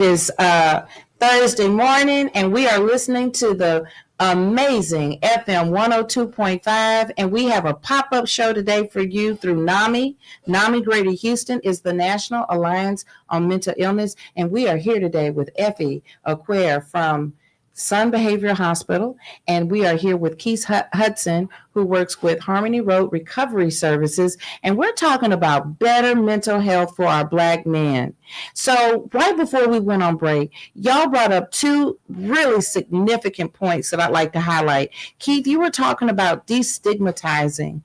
Is Thursday morning, and we are listening to the amazing FM 102.5, and we have a pop-up show today for you through NAMI. NAMI Greater Houston is the National Alliance on Mental Illness, and we are here today with Effie, Equare from Sun Behavioral Hospital, and we are here with Keith Hudson, who works with Harmony Road Recovery Services, and we're talking about better mental health for our Black men. So right before we went on break, y'all brought up two really significant points that I'd like to highlight. Keith, you were talking about destigmatizing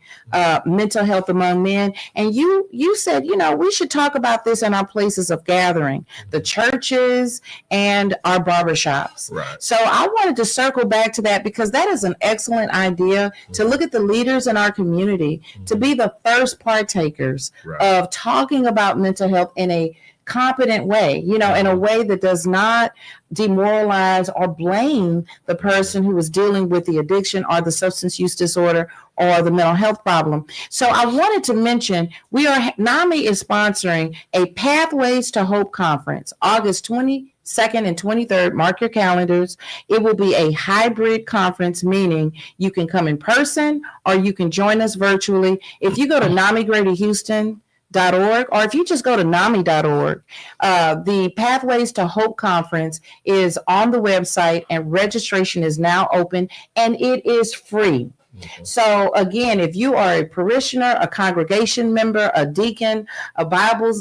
mental health among men, and you said, we should talk about this in our places of gathering, the churches and our barbershops. Right. So I wanted to circle back to that because that is an excellent idea to look at the leaders in our community to be the first partakers of talking about mental health in a competent way, in a way that does not demoralize or blame the person who is dealing with the addiction or the substance use disorder or the mental health problem. So I wanted to mention NAMI is sponsoring a Pathways to Hope conference, August 22nd and 23rd. Mark your calendars. It will be a hybrid conference, meaning you can come in person or you can join us virtually. If you go to NAMI Greater Houston, .org, or if you just go to NAMI.org, the Pathways to Hope conference is on the website and registration is now open and it is free. So again, if you are a parishioner, a congregation member, a deacon, a Bible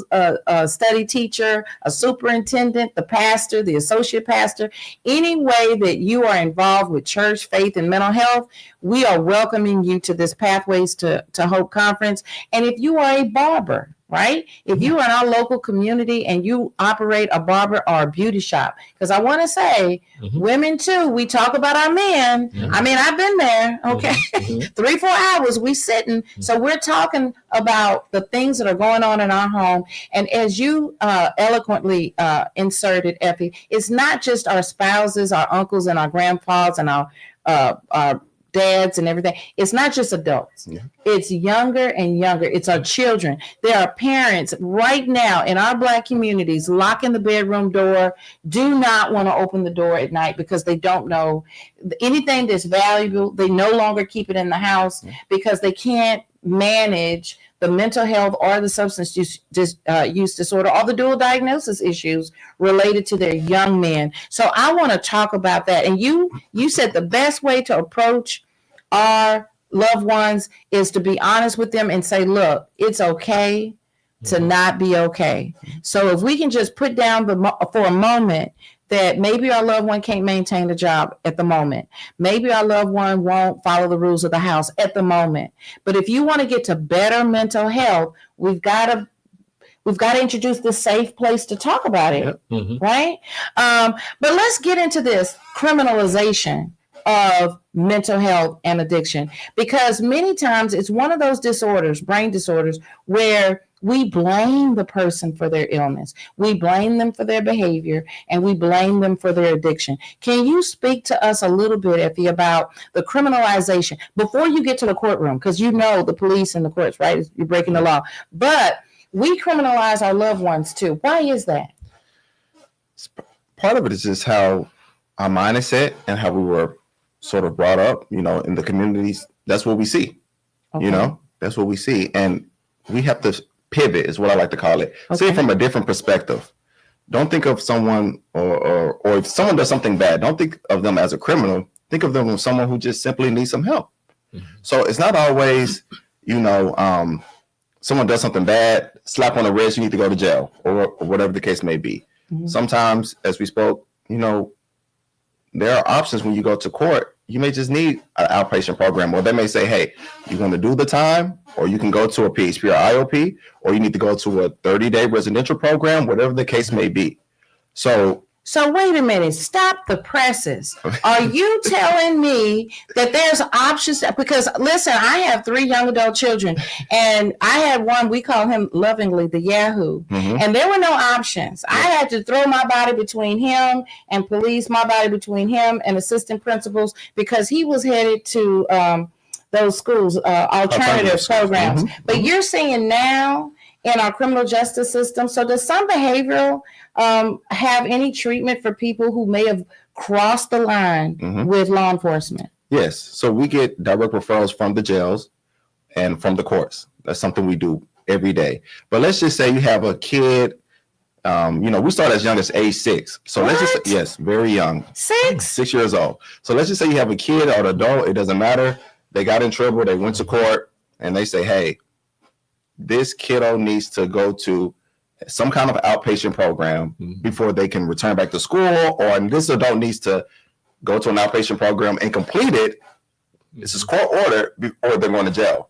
study teacher, a superintendent, the pastor, the associate pastor, any way that you are involved with church, faith, and mental health, we are welcoming you to this Pathways to Hope conference. And if you are a barber, right? If you are in our local community and you operate a barber or a beauty shop, because I want to say, women too, we talk about our men. I mean, I've been there, okay? 3-4 hours we sitting. So we're talking about the things that are going on in our home. And as you eloquently inserted, Effie, it's not just our spouses, our uncles and our grandpas and our dads and everything. It's not just adults. It's younger and younger. It's our children. There are parents right now in our Black communities locking the bedroom door, do not want to open the door at night because they don't know anything that's valuable. They no longer keep it in the house because they can't manage the mental health or the substance use disorder or the dual diagnosis issues related to their young men. So I want to talk about that. And you said the best way to approach our loved ones is to be honest with them and say, look, it's okay to not be okay. So if we can just put down for a moment that maybe our loved one can't maintain the job at the moment. Maybe our loved one won't follow the rules of the house at the moment. But if you want to get to better mental health, we've got to introduce this safe place to talk about it, right? But let's get into this criminalization of mental health and addiction, because many times it's one of those disorders, brain disorders, where we blame the person for their illness. We blame them for their behavior and we blame them for their addiction. Can you speak to us a little bit, Effie, about the criminalization before you get to the courtroom? Because the police and the courts, right? You're breaking the law. But we criminalize our loved ones too. Why is that? Part of it is just how our mind is set and how we were sort of brought up, in the communities. That's what we see, that's what we see. And we have to pivot is what I like to call it. See it from a different perspective. Don't think of someone or if someone does something bad, don't think of them as a criminal. Think of them as someone who just simply needs some help. So it's not always, someone does something bad, slap on the wrist, you need to go to jail or whatever the case may be. Sometimes, as we spoke, there are options when you go to court. You may just need an outpatient program, or they may say, hey, you're going to do the time, or you can go to a PHP or IOP, or you need to go to a 30-day residential program, whatever the case may be. So wait a minute, stop the presses. Are you telling me that there's options? Because listen, I have 3 young adult children, and I had one, we call him lovingly the Yahoo, and there were no options. I had to throw my body between him and police, my body between him and assistant principals, because he was headed to those schools, alternative programs. But you're saying now, in our criminal justice system. So does some behavioral have any treatment for people who may have crossed the line with law enforcement? Yes. So we get direct referrals from the jails and from the courts. That's something we do every day. But let's just say you have a kid, we start as young as age 6. So let's just, yes, very young. 6 years old. So let's just say you have a kid or an adult, it doesn't matter. They got in trouble, they went to court, and they say, hey, this kiddo needs to go to some kind of outpatient program before they can return back to school, or this adult needs to go to an outpatient program and complete it. This is court ordered before they're going to jail.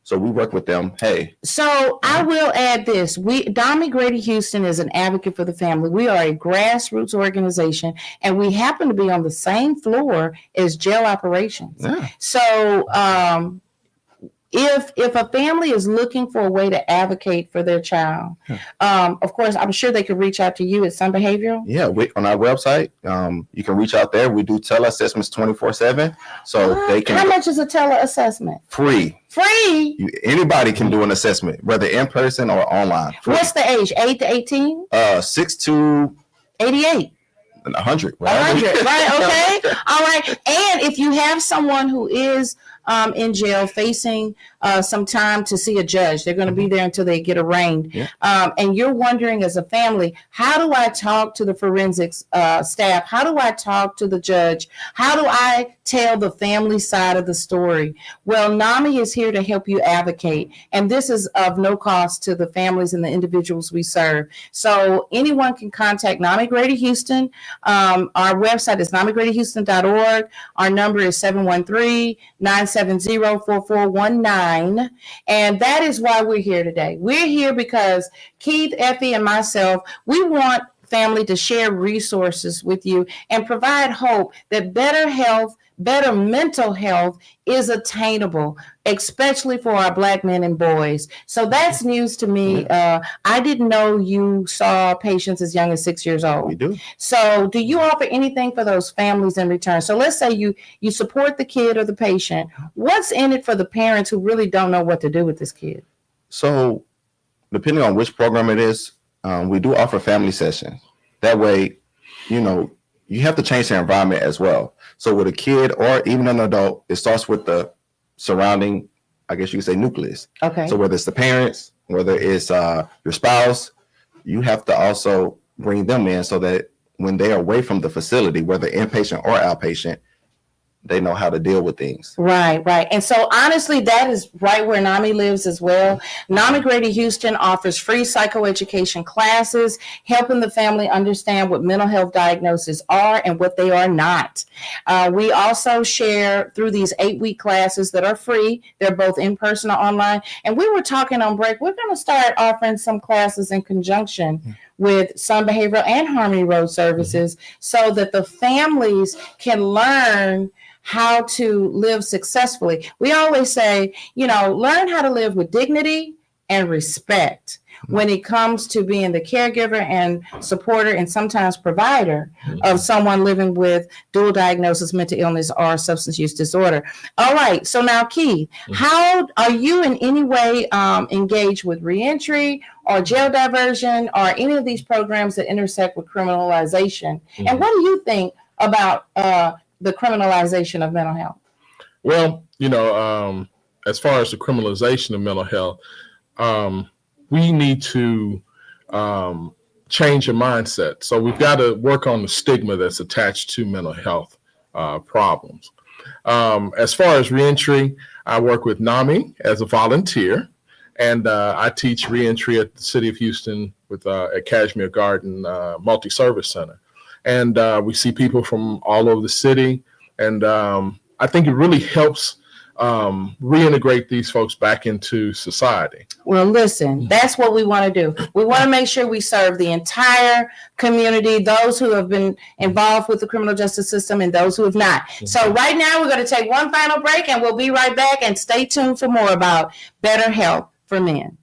So we work with them. Hey. So I will add this. NAMI Greater Houston is an advocate for the family. We are a grassroots organization, and we happen to be on the same floor as jail operations. Yeah. So if a family is looking for a way to advocate for their child, of course, I'm sure they could reach out to you at Sun Behavioral. Yeah, on our website, you can reach out there. We do tele-assessments 24/7. So they can. How much is a tele-assessment? Free. Free? Anybody can do an assessment, whether in person or online. Free. What's the age? 8 to 18? 6 to 88. 100. Right? 100, right? Okay. All right. And if you have someone who is in jail facing some time to see a judge, they're going to be there until they get arraigned. Yeah. And you're wondering as a family, how do I talk to the forensics staff? How do I talk to the judge? How do I tell the family side of the story? Well, NAMI is here to help you advocate. And this is of no cost to the families and the individuals we serve. So anyone can contact NAMI Greater Houston. Our website is namigreaterhouston.org. Our number is 713-970-4419. And that is why we're here today. We're here because Keith, Effie, and myself, we want family to share resources with you and provide hope that better health, better mental health is attainable, especially for our Black men and boys. So that's news to me. I didn't know you saw patients as young as 6 years old. We do. So do you offer anything for those families in return? So let's say you support the kid or the patient. What's in it for the parents who really don't know what to do with this kid? So depending on which program it is, we do offer family sessions. That way, you have to change the environment as well. So with a kid or even an adult, it starts with the surrounding, I guess you could say, nucleus. Okay. So whether it's the parents, whether it's your spouse, you have to also bring them in so that when they're away from the facility, whether inpatient or outpatient, they know how to deal with things. Right. And so honestly, that is right where NAMI lives as well. NAMI Greater Houston offers free psychoeducation classes, helping the family understand what mental health diagnoses are and what they are not. We also share through these 8-week classes that are free. They're both in person or online. And we were talking on break, we're going to start offering some classes in conjunction with Sun Behavioral and Harmony Road Services so that the families can learn how to live successfully. We always say, learn how to live with dignity and respect when it comes to being the caregiver and supporter and sometimes provider of someone living with dual diagnosis, mental illness, or substance use disorder. All right. So now, Keith, how are you in any way engaged with reentry or jail diversion or any of these programs that intersect with criminalization? And what do you think about the criminalization of mental health? Well, as far as the criminalization of mental health, we need to change your mindset. So we've got to work on the stigma that's attached to mental health problems. As far as reentry, I work with NAMI as a volunteer, and I teach reentry at the City of Houston at Cashmere Garden Multi-Service Center. And we see people from all over the city. And I think it really helps reintegrate these folks back into society. Well, listen, that's what we want to do. We want to make sure we serve the entire community, those who have been involved with the criminal justice system and those who have not. So right now we're going to take one final break and we'll be right back, and stay tuned for more about better health for men.